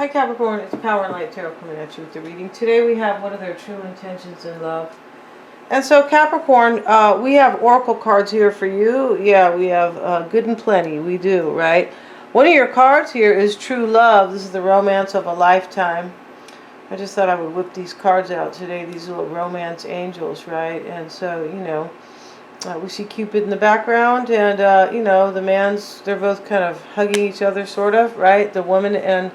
Hi Capricorn, it's Power and Light Tarot coming at you with the reading. Today we have what are their true intentions in love. And so Capricorn, we have oracle cards here for you. Yeah, we have good and plenty. We do, right? One of your cards here is true love. This is the romance of a lifetime. I just thought I would whip these cards out today, these little romance angels, right? And so, we see Cupid in the background and, the man's, they're both kind of hugging each other, sort of, right? The woman and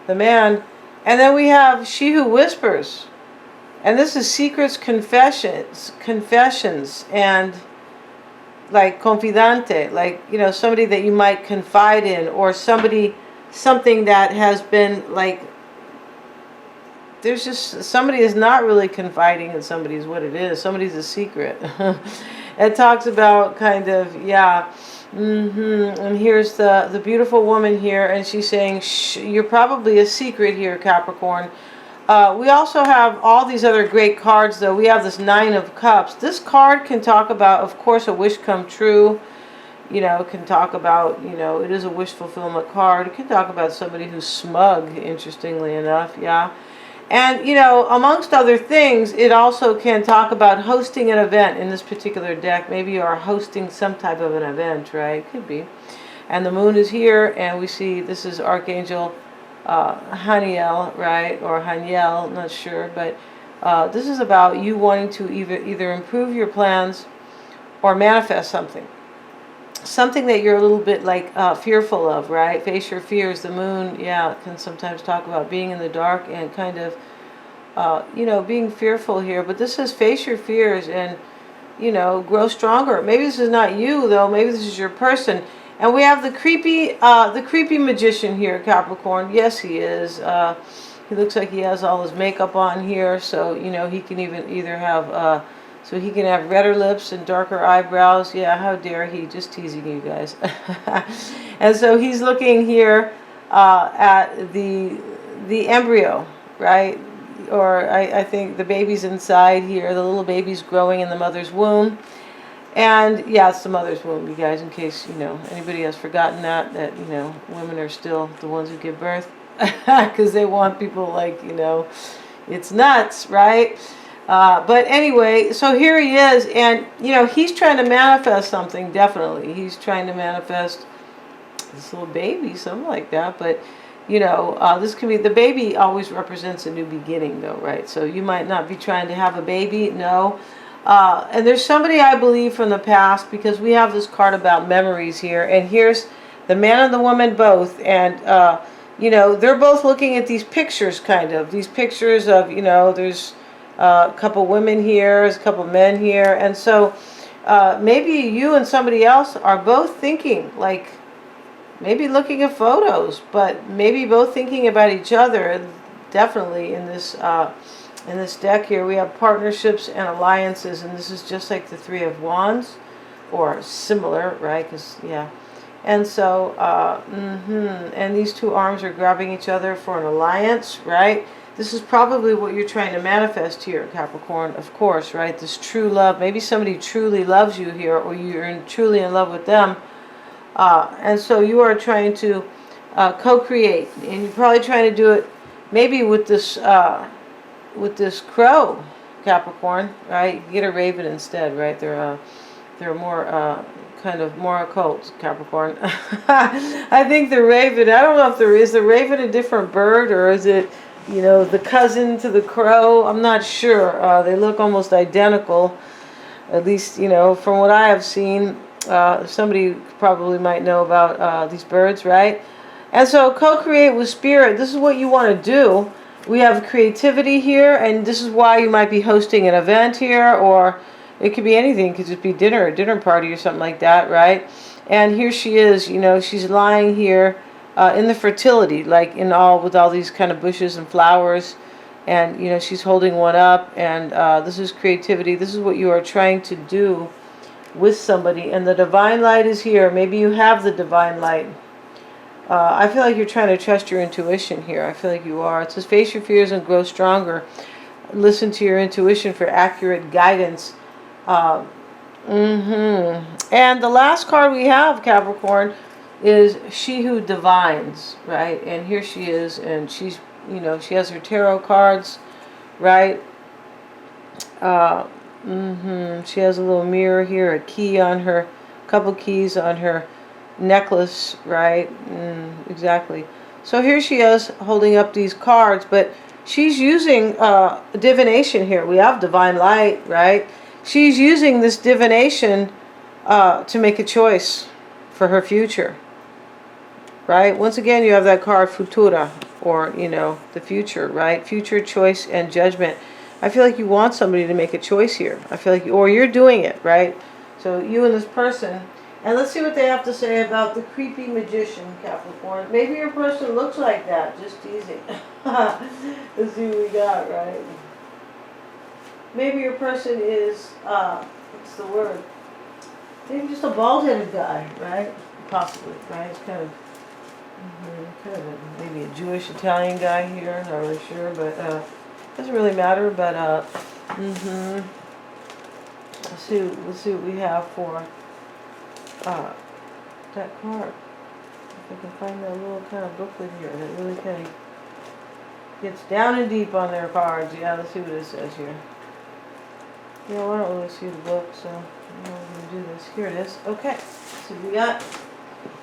the man. And then we have She Who Whispers. And this is secrets, confessions, and like confidante, like, somebody that you might confide in, or something that has been like, there's just, somebody is not really confiding in somebody is what it is. Somebody's a secret. It talks about kind of, yeah. And here's the beautiful woman here, and she's saying, shh, you're probably a secret here, Capricorn. We also have all these other great cards, though. We have this Nine of Cups. This card can talk about, of course, a wish come true. It can talk about, it is a wish fulfillment card. It can talk about somebody who's smug, interestingly enough, yeah. And, amongst other things, it also can talk about hosting an event in this particular deck. Maybe you are hosting some type of an event, right? Could be. And the moon is here, and we see this is Archangel Haniel, right? Or Haniel, not sure. But this is about you wanting to either improve your plans or manifest something. Something that you're a little bit like fearful of, right? Face your fears. The moon, yeah, can sometimes talk about being in the dark and kind of, being fearful here. But this says face your fears and, grow stronger. Maybe this is not you, though. Maybe this is your person. And we have the creepy magician here, Capricorn. Yes, he is. He looks like he has all his makeup on here, so he can either have. So he can have redder lips and darker eyebrows. Yeah, how dare he? Just teasing you guys. And so he's looking here at the embryo, right? Or I think the baby's inside here. The little baby's growing in the mother's womb. And yeah, it's the mother's womb, you guys, in case, anybody has forgotten that, women are still the ones who give birth. Because they want people like, it's nuts, right? But anyway, so here he is, and he's trying to manifest something. Definitely, he's trying to manifest this little baby, something like that. But this can be, the baby always represents a new beginning, though, right? So you might not be trying to have a baby, no. And there's somebody, I believe, from the past, because we have this card about memories here, and here's the man and the woman both, and they're both looking at these pictures, these pictures of there's a couple women here, there's a couple men here, and so maybe you and somebody else are both thinking, like maybe looking at photos, but maybe both thinking about each other. Definitely in this deck here we have partnerships and alliances, and this is just like the Three of Wands, or similar, right? Because yeah. And so and these two arms are grabbing each other for an alliance, right? This is probably what you're trying to manifest here, Capricorn, of course, right? This true love. Maybe somebody truly loves you here, or you're truly in love with them. And so you are trying to co-create. And you're probably trying to do it maybe with this crow, Capricorn, right? You get a raven instead, right? They're more kind of more occult, Capricorn. I think the raven, I don't know if is the raven a different bird, or is it the cousin to the crow? I'm not sure. They look almost identical, at least, from what I have seen. Somebody probably might know about these birds, right? And so co-create with spirit. This is what you want to do. We have creativity here, and this is why you might be hosting an event here, or it could be anything. It could just be a dinner party or something like that, right? And here she is, she's lying here in the fertility, like with all these kind of bushes and flowers, and she's holding one up, and this is creativity. This is what you are trying to do with somebody, and the divine light is here. Maybe you have the divine light. I feel like you're trying to trust your intuition here. I feel like you are. It says face your fears and grow stronger. Listen to your intuition for accurate guidance. And the last card we have, Capricorn, is she who divines, right? And here she is, and she's, you know, she has her tarot cards, right? She has a little mirror here, a key on her, a couple keys on her necklace, right? Exactly. So here she is holding up these cards, but she's using divination here. We have divine light, right? She's using this divination to make a choice for her future, right? Once again, you have that card Futura, or, you know, the future, right? Future, choice, and judgment. I feel like you want somebody to make a choice here. I feel like, or you're doing it, right? So you and this person. And let's see what they have to say about the creepy magician, Capricorn. Maybe your person looks like that, just teasing. Let's see what we got, right? Maybe your person is, what's the word? Maybe just a bald-headed guy, right? Possibly, right? It's kind of maybe a Jewish Italian guy here. Not really sure, but doesn't really matter. But let's see what we have for that card. If I can find that little kind of booklet here that really kind of gets down and deep on their cards. Yeah, let's see what it says here. Yeah, I don't really see the book, so I'm not going to do this. Here it is. Okay, so we got,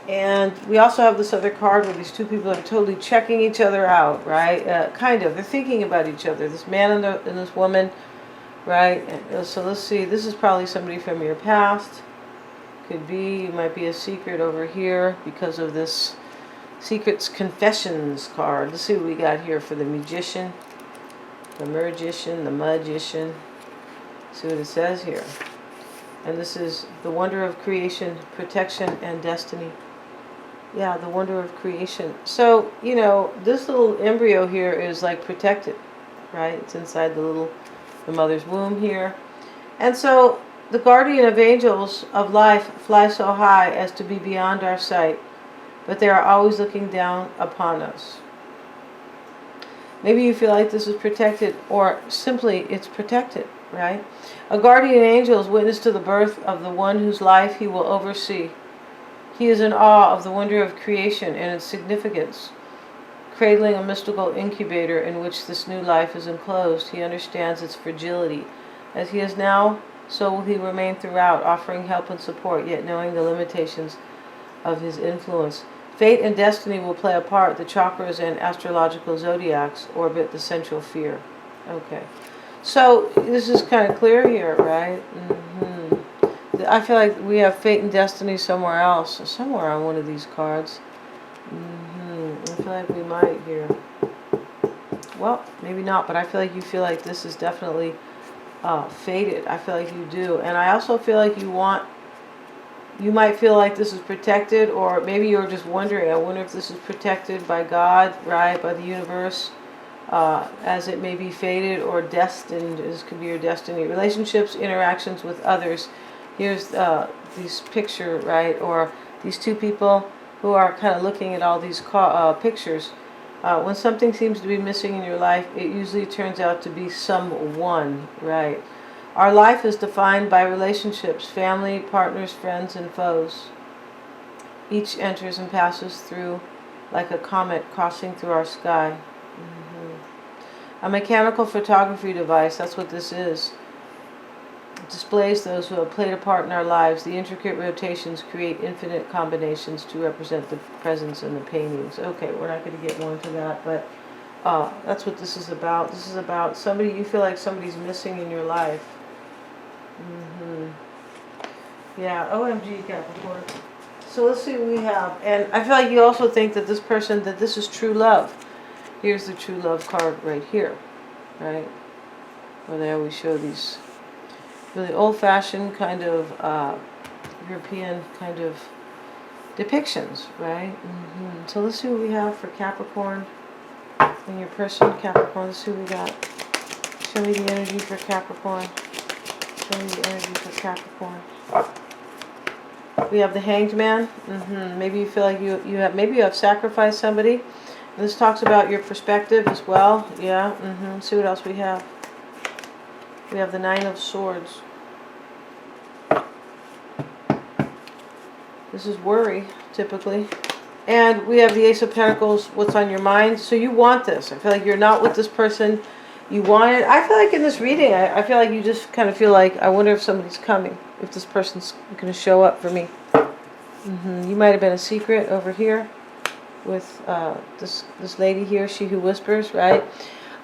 and we also have this other card where these two people are totally checking each other out, right? Kind of. They're thinking about each other. This man and this woman, right? And so let's see. This is probably somebody from your past. Could be. It might be a secret over here because of this Secrets Confessions card. Let's see what we got here for the magician, the magician, the magician. See what it says here. And this is the wonder of creation, protection, and destiny. Yeah, the wonder of creation. So, you know, this little embryo here is like protected, right? It's inside the mother's womb here. And so the guardian of angels of life fly so high as to be beyond our sight, but they are always looking down upon us. Maybe you feel like this is protected, or simply it's protected, right? A guardian angel is witness to the birth of the one whose life he will oversee. He is in awe of the wonder of creation and its significance. Cradling a mystical incubator in which this new life is enclosed, he understands its fragility. As he is now, so will he remain throughout, offering help and support, yet knowing the limitations of his influence. Fate and destiny will play a part. The chakras and astrological zodiacs orbit the central sphere. Okay. So this is kind of clear here, right? I feel like we have fate and destiny somewhere else, somewhere on one of these cards. I feel like we might here. Well, maybe not, but I feel like you feel like this is definitely fated. I feel like you do. And I also feel like you might feel like this is protected, or maybe you're just wondering, I wonder if this is protected by God, right, by the universe. As it may be fated or destined. This could be your destiny. Relationships, interactions with others. Here's this picture, right? Or these two people who are kind of looking at all these pictures. When something seems to be missing in your life, it usually turns out to be someone, right? Our life is defined by relationships, family, partners, friends, and foes. Each enters and passes through like a comet crossing through our sky. A mechanical photography device, that's what this is. It displays those who have played a part in our lives. The intricate rotations create infinite combinations to represent the presence in the paintings. Okay, we're not going to get more into that, but that's what this is about. This is about somebody, you feel like somebody's missing in your life. Yeah, OMG, Capricorn. So let's see what we have. And I feel like you also think that this person, that this is true love. Here's the true love card right here, right? Where they always show these really old-fashioned kind of European kind of depictions, right? So let's see what we have for Capricorn and your person, Capricorn. Let's see what we got. Show me the energy for Capricorn. Show me the energy for Capricorn. We have the Hanged Man. Maybe you feel like you have sacrificed somebody. And this talks about your perspective as well. Yeah. See what else we have. We have the Nine of Swords. This is worry, typically. And we have the Ace of Pentacles, what's on your mind. So you want this. I feel like you're not with this person. You want it. I feel like in this reading, I feel like you just kind of feel like, I wonder if somebody's coming. If this person's going to show up for me. You might have been a secret over here with this lady here, she who whispers, right?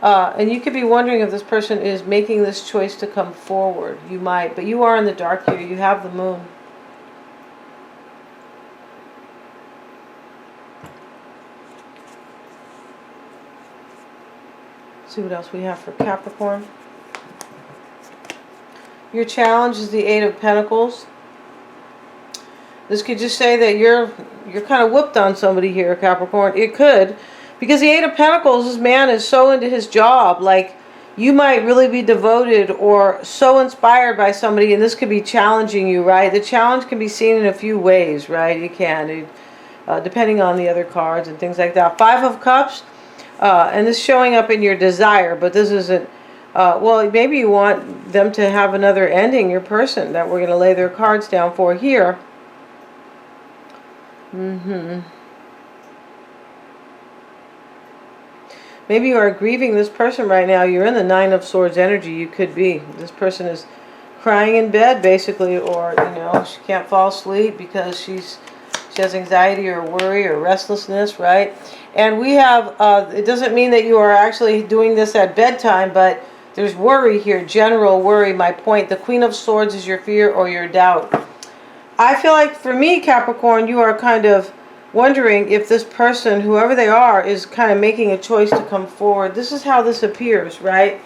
And you could be wondering if this person is making this choice to come forward. You might, but you are in the dark here. You have the moon. See what else we have for Capricorn. Your challenge is the Eight of Pentacles. This could just say that you're kind of whooped on somebody here, Capricorn. It could, because the Eight of Pentacles, this man is so into his job. Like, you might really be devoted or so inspired by somebody, and this could be challenging you, right? The challenge can be seen in a few ways, right? You can, depending on the other cards and things like that. Five of Cups. And this showing up in your desire, but this isn't, well, maybe you want them to have another ending, your person, that we're going to lay their cards down for here. Maybe you are grieving this person right now. You're in the Nine of Swords energy. You could be. This person is crying in bed, basically, or, you know, she can't fall asleep because she has anxiety or worry or restlessness, right? And we have, it doesn't mean that you are actually doing this at bedtime, but there's worry here, general worry. My point, the Queen of Swords is your fear or your doubt. I feel like for me, Capricorn, you are kind of wondering if this person, whoever they are, is kind of making a choice to come forward. This is how this appears, right?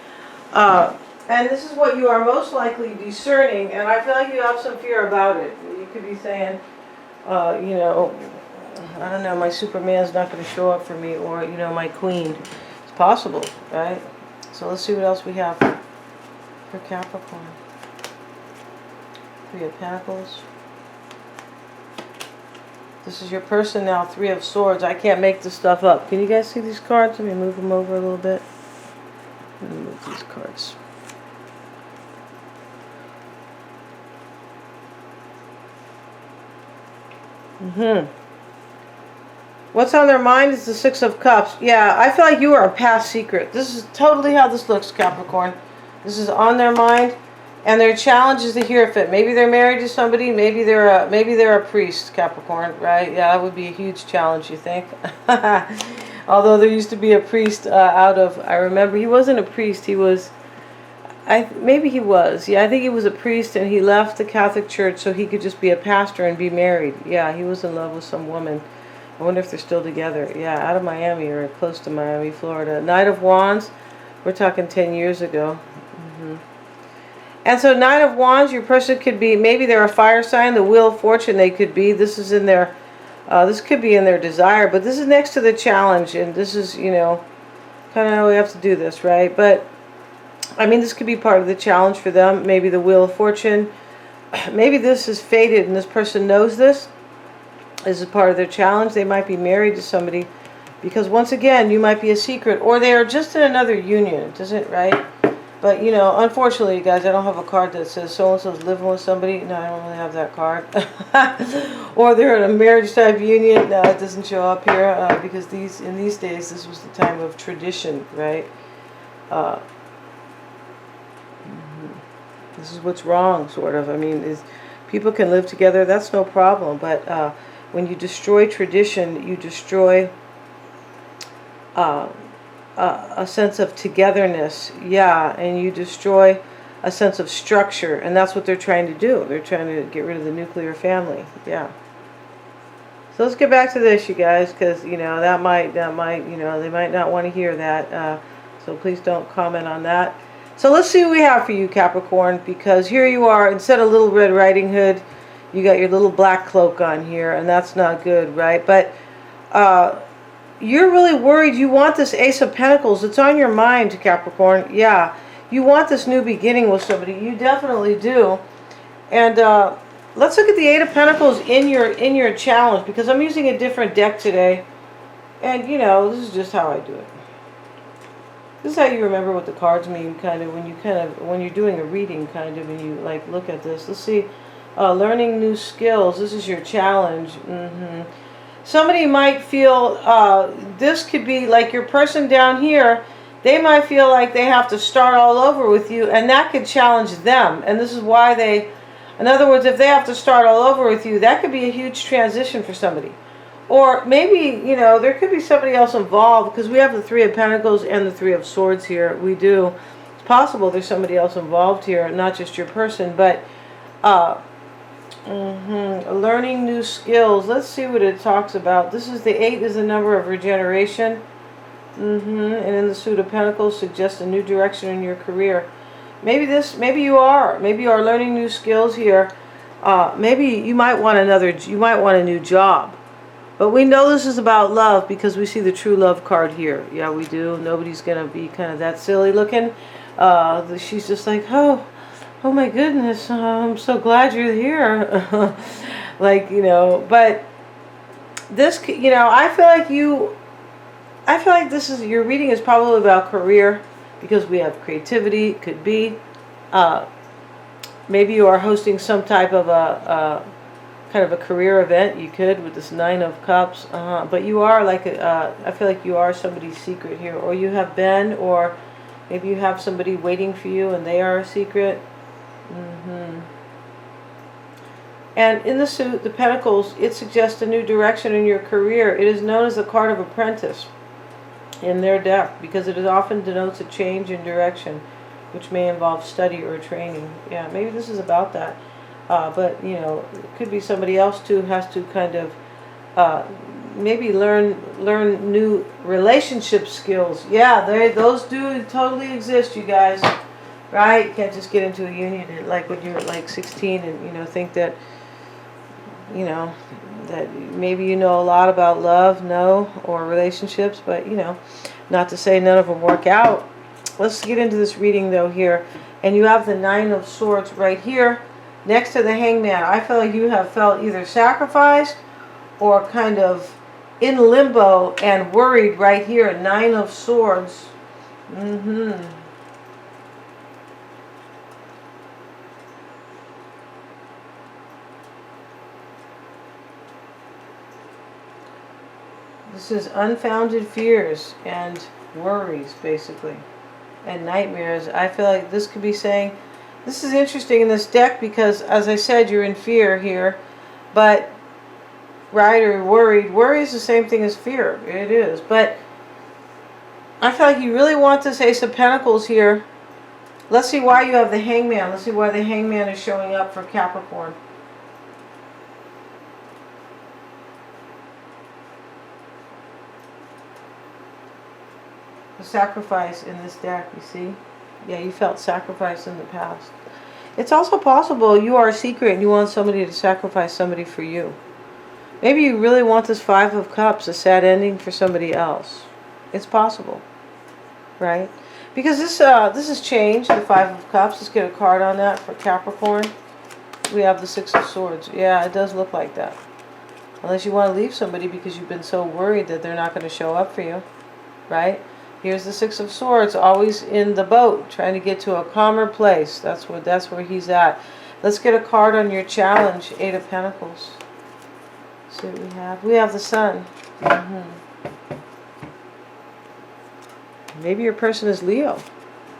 And this is what you are most likely discerning, and I feel like you have some fear about it. You could be saying, you know, I don't know, my Superman's not going to show up for me, or, you know, my queen. It's possible, right? So let's see what else we have for Capricorn. Three of Pentacles. This is your person now, Three of Swords. I can't make this stuff up. Can you guys see these cards? Let me move them over a little bit. Let me move these cards. What's on their mind is the Six of Cups. Yeah, I feel like you are a past secret. This is totally how this looks, Capricorn. This is on their mind, and their challenge is the Hierophant. Maybe they're married to somebody. Maybe they're a priest, Capricorn. Right? Yeah, that would be a huge challenge. You think? Although there used to be a priest out of. I remember he wasn't a priest. He was. Maybe he was. Yeah, I think he was a priest, and he left the Catholic Church so he could just be a pastor and be married. Yeah, he was in love with some woman. I wonder if they're still together. Yeah, out of Miami or close to Miami, Florida. Knight of Wands, we're talking 10 years ago. And so Knight of Wands, your person could be, maybe they're a fire sign, the Wheel of Fortune they could be. This is in their, this could be in their desire, but this is next to the challenge, and this is, you know, kind of how we have to do this, right? But, I mean, this could be part of the challenge for them. Maybe the Wheel of Fortune. Maybe this is fated and this person knows this. This is part of their challenge. They might be married to somebody because, once again, you might be a secret, or they are just in another union. It doesn't, right? But, you know, unfortunately, guys, I don't have a card that says so-and-so's living with somebody. No, I don't really have that card. Or they're in a marriage-type union. No, it doesn't show up here because in these days, this was the time of tradition, right? This is what's wrong, sort of. I mean, people can live together. That's no problem. But when you destroy tradition, you destroy a sense of togetherness. Yeah, and you destroy a sense of structure. And that's what they're trying to do. They're trying to get rid of the nuclear family. Yeah. So let's get back to this, you guys, because, you know, that might, you know, they might not want to hear that. So please don't comment on that. So let's see what we have for you, Capricorn, because here you are, instead of Little Red Riding Hood, you got your little black cloak on here, and that's not good, right? But you're really worried. You want this Ace of Pentacles. It's on your mind, Capricorn. Yeah, you want this new beginning with somebody. You definitely do. And let's look at the Eight of Pentacles in your challenge, because I'm using a different deck today. And, you know, this is just how I do it. This is how you remember what the cards mean, kind of, when you're doing a reading, kind of, and you, like, look at this. Let's see Learning new skills. This is your challenge. Somebody might feel, this could be like your person down here, they might feel like they have to start all over with you, and that could challenge them. And this is why they, in other words, if they have to start all over with you, that could be a huge transition for somebody. Or maybe, you know, there could be somebody else involved, because we have the Three of Pentacles and the Three of Swords here. We do. It's possible there's somebody else involved here, not just your person, but learning new skills. Let's see what it talks about. This is the 8 is the number of regeneration. And in the Suit of Pentacles suggests a new direction in your career. Maybe you are learning new skills here. Maybe you might want a new job. But we know this is about love because we see the true love card here. Yeah, we do. Nobody's going to be kind of that silly looking. She's just like, oh my goodness, I'm so glad you're here. Like, you know, but this, you know, I feel like this is, your reading is probably about career, because we have creativity. It could be, maybe you are hosting some type of a kind of a career event. You could, with this 9 of Cups, but you are like, I feel like you are somebody's secret here, or you have been, or maybe you have somebody waiting for you and they are a secret. And in the Suit, the Pentacles, it suggests a new direction in your career. It is known as the card of apprentice in their deck, because it often denotes a change in direction, which may involve study or training. Yeah, maybe this is about that. But, you know, it could be somebody else too has to kind of maybe learn new relationship skills. Yeah, those do totally exist, you guys. Right? You can't just get into a union like when you're like 16 and, you know, think that, you know, that maybe you know a lot about love, or relationships, but, you know, not to say none of them work out. Let's get into this reading though here. And you have the 9 of Swords right here next to the Hangman. I feel like you have felt either sacrificed or kind of in limbo and worried right here. 9 of Swords. This is unfounded fears and worries, basically, and nightmares. I feel like this could be saying, this is interesting in this deck because, as I said, you're in fear here, but, right, or worried. Worry is the same thing as fear. It is. But I feel like you really want this Ace of Pentacles here. Let's see why you have the Hangman. Let's see why the Hangman is showing up for Capricorn. Sacrifice in this deck, you see? Yeah, you felt sacrifice in the past. It's also possible you are a secret and you want somebody to sacrifice somebody for you. Maybe you really want this 5 of Cups, a sad ending for somebody else. It's possible, right? Because this has changed, the 5 of Cups. Let's get a card on that for Capricorn. We have the 6 of Swords. Yeah, it does look like that. Unless you want to leave somebody because you've been so worried that they're not going to show up for you, right? Here's the 6 of Swords, always in the boat, trying to get to a calmer place. That's where he's at. Let's get a card on your challenge, 8 of Pentacles. See what we have. We have the Sun. Maybe your person is Leo,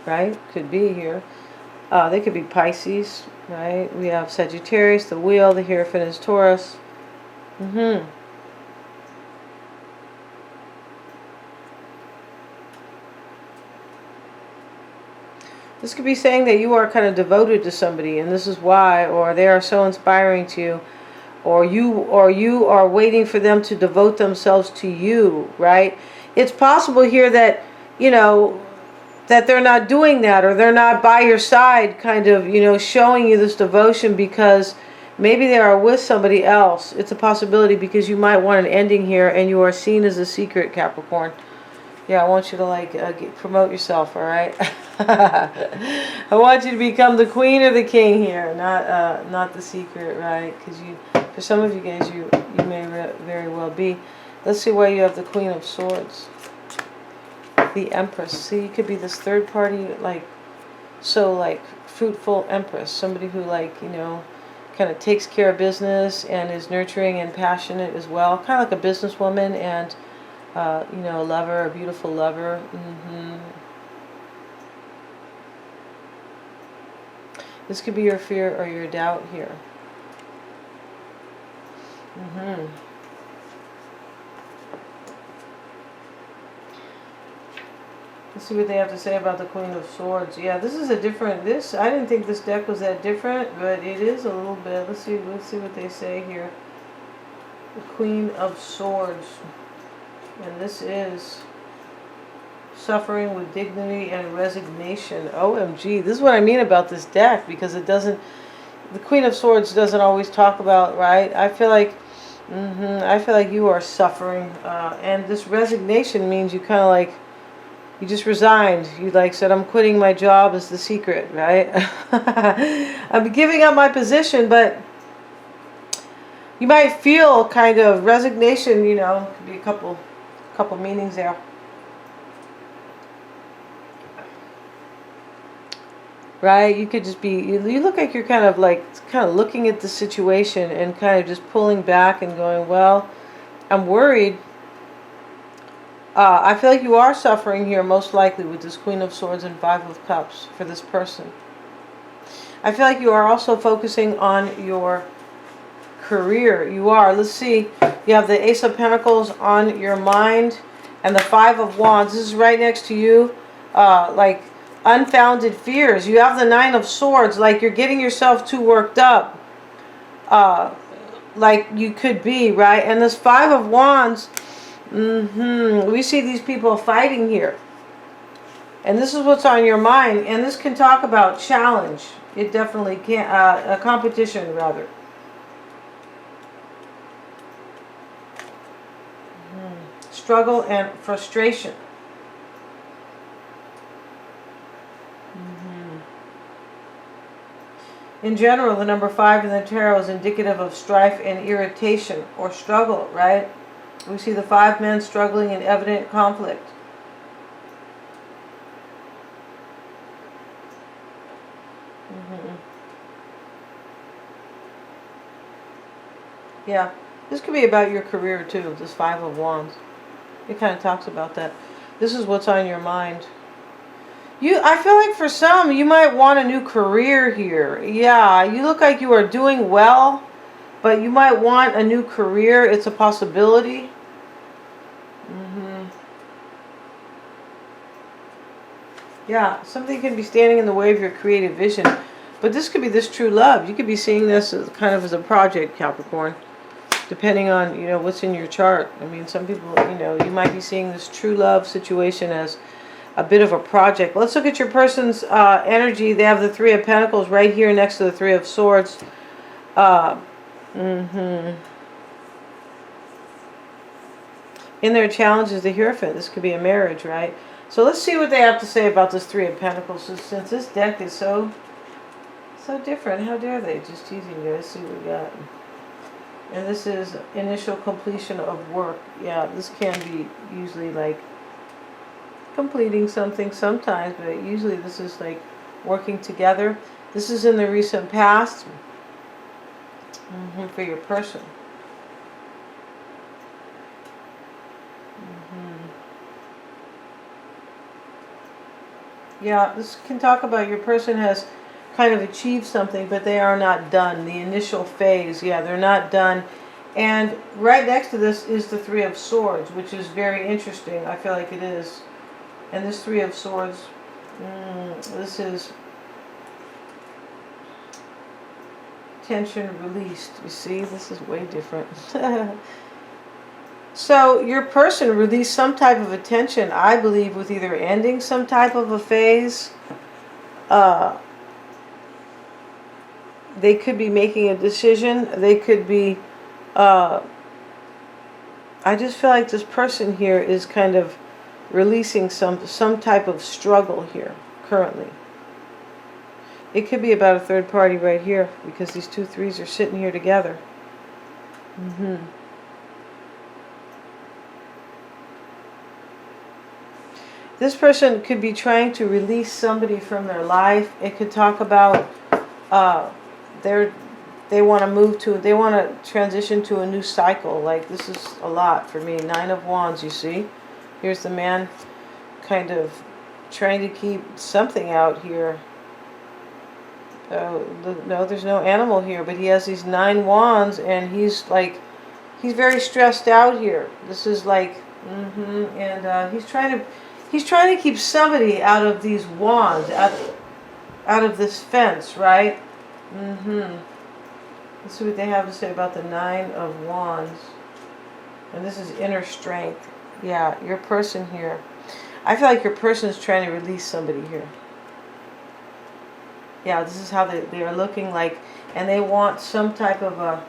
right? Could be here. They could be Pisces, right? We have Sagittarius, the Wheel, the Hierophant is Taurus. This could be saying that you are kind of devoted to somebody, and this is why, or they are so inspiring to you, or you are waiting for them to devote themselves to you, right? It's possible here that, you know, that they're not doing that, or they're not by your side, kind of, you know, showing you this devotion because maybe they are with somebody else. It's a possibility because you might want an ending here, and you are seen as a secret, Capricorn. Yeah, I want you to like promote yourself, all right? I want you to become the queen or the king here, not the secret, right? Because for some of you guys, you may very well be. Let's see why you have the Queen of Swords, the Empress. See, you could be this third party, like, so like fruitful Empress, somebody who, like, you know, kind of takes care of business and is nurturing and passionate as well. Kind of like a businesswoman and, you know, a lover, a beautiful lover. This could be your fear or your doubt here. Let's see what they have to say about the Queen of Swords. Yeah, this is a different, I didn't think this deck was that different, but it is a little bit. Let's see what they say here. The Queen of Swords. And this is suffering with dignity and resignation. OMG, this is what I mean about this deck, because it doesn't, the Queen of Swords doesn't always talk about, right? I feel like, I feel like you are suffering. And this resignation means you kind of like, you just resigned. You like said, I'm quitting my job is the secret, right? I'm giving up my position, but you might feel kind of resignation, you know, could be a couple meanings there. Right? You could just be, you look like you're kind of looking at the situation and kind of just pulling back and going, well, I'm worried. I feel like you are suffering here, most likely, with this Queen of Swords and Five of Cups for this person. I feel like you are also focusing on your career. You are. Let's see. You have the Ace of Pentacles on your mind and the Five of Wands. This is right next to you. Like unfounded fears. You have the Nine of Swords. Like you're getting yourself too worked up. Like you could be, right? And this Five of Wands... we see these people fighting here. And this is what's on your mind. And this can talk about challenge. It definitely can. A competition, rather. Struggle and frustration. In general, the number 5 in the tarot is indicative of strife and irritation or struggle, right? We see the 5 men struggling in evident conflict. Yeah, this could be about your career too, this 5 of Wands. It kind of talks about that. This is what's on your mind. I feel like for some, you might want a new career here. Yeah, you look like you are doing well, but you might want a new career. It's a possibility. Yeah, something can be standing in the way of your creative vision. But this could be this true love. You could be seeing this as kind of as a project, Capricorn. Depending on, you know, what's in your chart. I mean, some people, you know, you might be seeing this true love situation as a bit of a project. Let's look at your person's energy. They have the 3 of Pentacles right here next to the 3 of Swords. In their challenge is the Hierophant. This could be a marriage, right? So let's see what they have to say about this 3 of Pentacles. So since this deck is so different, how dare they? Just teasing you. Let's see what we got. And this is initial completion of work. Yeah, this can be usually like completing something sometimes, but usually this is like working together. This is in the recent past for your person. Yeah, this can talk about your person has kind of achieved something, but they are not done. The initial phase, yeah, they're not done. And right next to this is the 3 of Swords, which is very interesting. I feel like it is. And this 3 of Swords, this is tension released. You see, this is way different. So your person released some type of attention, I believe, with either ending some type of a phase. They could be making a decision. They could be... I just feel like this person here is kind of releasing some type of struggle here currently. It could be about a third party right here, because these 2 3s are sitting here together. This person could be trying to release somebody from their life. It could talk about they want to move to, they want to transition to a new cycle. Like, this is a lot for me. 9 of Wands, you see. Here's the man kind of trying to keep something out here. Oh, no, there's no animal here, but he has these 9 wands, and he's like, he's very stressed out here. This is like, and he's trying to keep somebody out of these wands, out of this fence, right? Let's see what they have to say about the 9 of Wands. And this is inner strength. Yeah, your person here. I feel like your person is trying to release somebody here. Yeah, this is how they are looking like, and they want some type of a,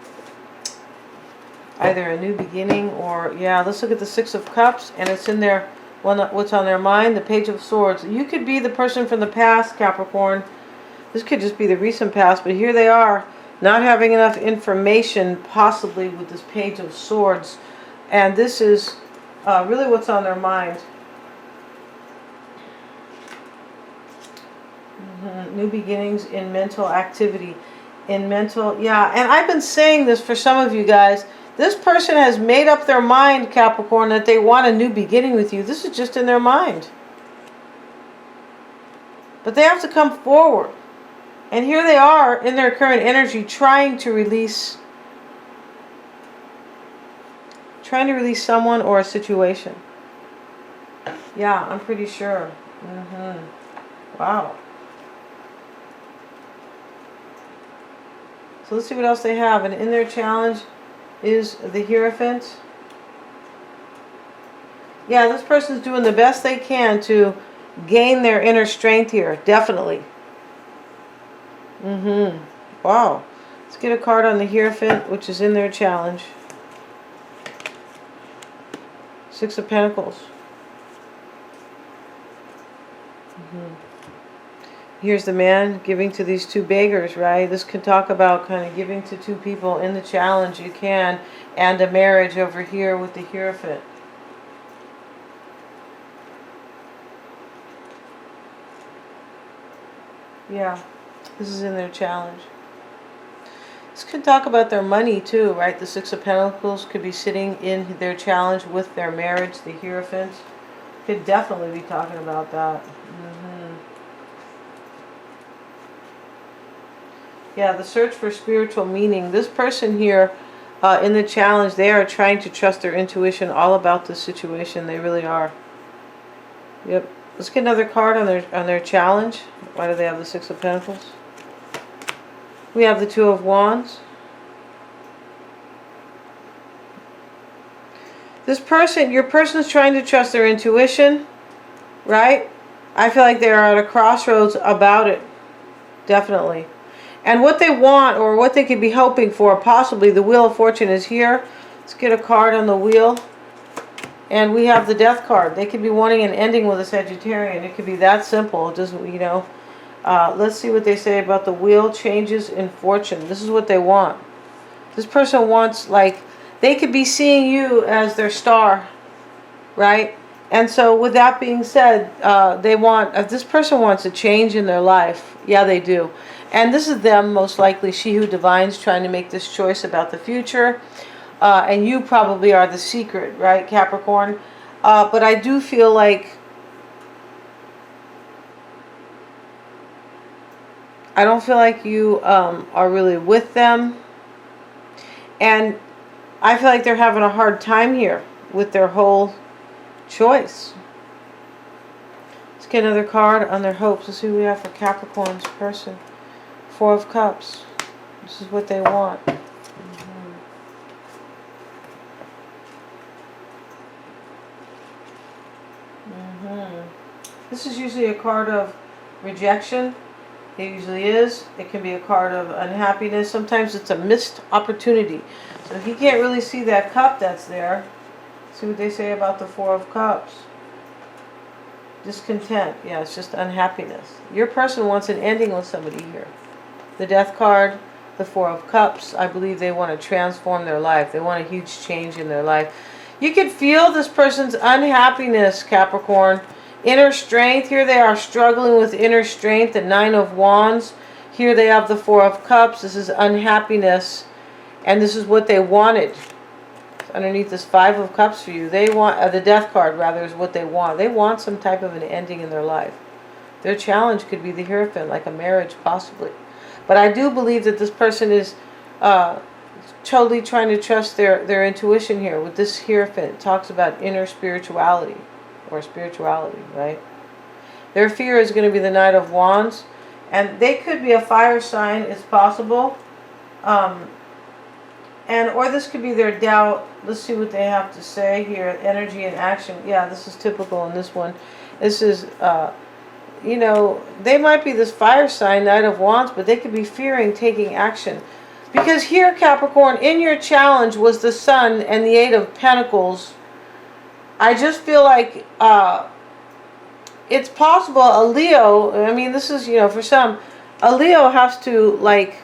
either a new beginning or, yeah, let's look at the 6 of Cups, and it's in there, what's on their mind, the Page of Swords. You could be the person from the past, Capricorn. This could just be the recent past, but here they are, not having enough information, possibly with this Page of Swords, and this is really what's on their mind. New beginnings in mental activity, in mental, yeah. And I've been saying this for some of you guys. This person has made up their mind, Capricorn, that they want a new beginning with you. This is just in their mind. But they have to come forward. And here they are in their current energy trying to release someone or a situation. Yeah, I'm pretty sure. Wow. So let's see what else they have. And in their challenge is the Hierophant. Yeah, this person's doing the best they can to gain their inner strength here. Definitely. Wow. Let's get a card on the Hierophant, which is in their challenge. 6 of Pentacles. Here's the man giving to these 2 beggars, right? This can talk about kind of giving to 2 people in the challenge. You can. And a marriage over here with the Hierophant. Yeah. This is in their challenge. This can talk about their money too, right? The 6 of Pentacles could be sitting in their challenge with their marriage, the Hierophant. Could definitely be talking about that. Yeah, the search for spiritual meaning. This person here in the challenge, they are trying to trust their intuition all about this situation. They really are. Yep. Let's get another card on their challenge. Why do they have the 6 of Pentacles? We have the 2 of Wands. This person, your person is trying to trust their intuition, right? I feel like they're at a crossroads about it. Definitely. And what they want, or what they could be hoping for, possibly the Wheel of Fortune is here. Let's get a card on the wheel. And we have the Death card. They could be wanting an ending with a Sagittarian. It could be that simple. It doesn't, you know. Let's see what they say about the wheel. Changes in fortune. This is what they want. This person wants, like, they could be seeing you as their star, right? And so with that being said, they want, if this person wants a change in their life, yeah, they do. And this is them, most likely, she who divines, trying to make this choice about the future. And you probably are the secret, right, Capricorn? But I do feel like, I don't feel like you are really with them. And I feel like they're having a hard time here with their whole choice. Let's get another card on their hopes. Let's see what we have for Capricorn's person. 4 of Cups. This is what they want. This is usually a card of rejection. It usually is. It can be a card of unhappiness. Sometimes it's a missed opportunity. So he can't really see that cup that's there. See what they say about the 4 of Cups. Discontent. Yeah, it's just unhappiness. Your person wants an ending with somebody here. The Death card, the 4 of Cups. I believe they want to transform their life. They want a huge change in their life. You can feel this person's unhappiness, Capricorn. Inner strength. Here they are struggling with inner strength. The 9 of Wands. Here they have the Four of Cups. This is unhappiness, and this is what they wanted. Underneath this Five of Cups for you, they want, the Death card rather, is what they want. They want some type of an ending in their life. Their challenge could be the Hierophant, like a marriage possibly. But I do believe that this person is totally trying to trust their intuition here. With this Hierophant, it talks about inner spirituality, or spirituality, right? Their fear is going to be the Knight of Wands. And they could be a fire sign, it's possible. Or this could be their doubt. Let's see what they have to say here. Energy and action. Yeah, this is typical in this one. This is, you know, they might be this fire sign, Knight of Wands, but they could be fearing taking action. Because here, Capricorn, in your challenge was the Sun and the Eight of Pentacles. I just feel like it's possible a Leo, I mean, this is, you know, for some, a Leo has to, like,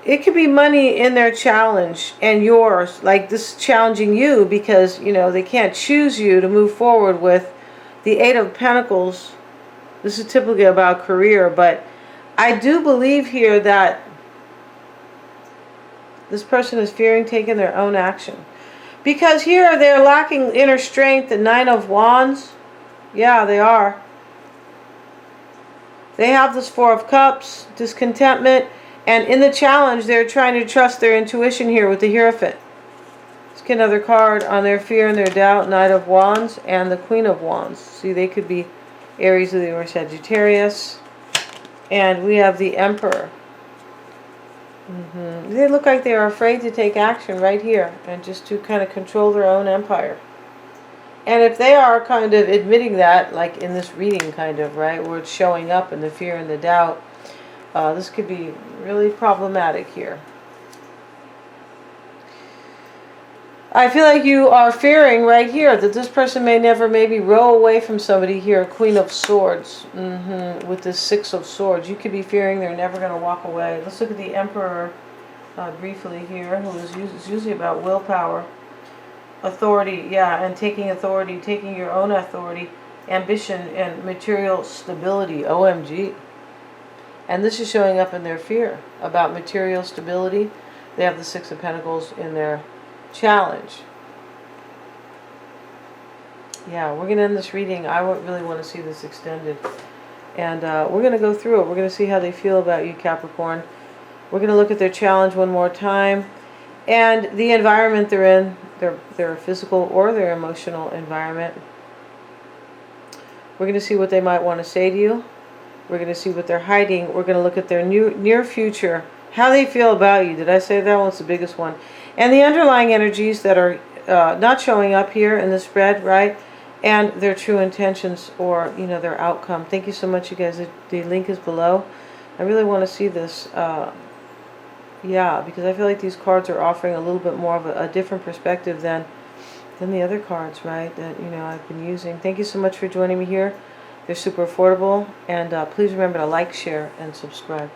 it could be money in their challenge and yours, like this challenging you because, you know, they can't choose you to move forward with the Eight of Pentacles. This is typically about career, but I do believe here that this person is fearing taking their own action. Because here they're lacking inner strength, the Nine of Wands. Yeah, they are. They have this Four of Cups, discontentment, and in the challenge, they're trying to trust their intuition here with the Hierophant. Let's get another card on their fear and their doubt, Knight of Wands and the Queen of Wands. See, they could be Aries, Leo, or Sagittarius. And we have the Emperor. They look like they are afraid to take action right here and just to kind of control their own empire. And if they are kind of admitting that, like in this reading kind of, right, where it's showing up in the fear and the doubt, this could be really problematic here. I feel like you are fearing right here that this person may never maybe row away from somebody here, Queen of Swords, with this Six of Swords. You could be fearing they're never going to walk away. Let's look at the Emperor briefly here, who is usually about willpower. Authority, yeah, and taking authority, taking your own authority, ambition, and material stability. OMG. And this is showing up in their fear about material stability. They have the Six of Pentacles in their challenge. Yeah, we're going to end this reading. I really want to see this extended. And we're going to go through it. We're going to see how they feel about you, Capricorn. We're going to look at their challenge one more time. And the environment they're in, their physical or their emotional environment. We're going to see what they might want to say to you. We're going to see what they're hiding. We're going to look at their near future, how they feel about you. Did I say that one's the biggest one? And the underlying energies that are not showing up here in the spread, right? And their true intentions or, you know, their outcome. Thank you so much, you guys. The link is below. I really want to see this. Yeah, because I feel like these cards are offering a little bit more of a different perspective than the other cards, right? That, you know, I've been using. Thank you so much for joining me here. They're super affordable. And please remember to like, share, and subscribe.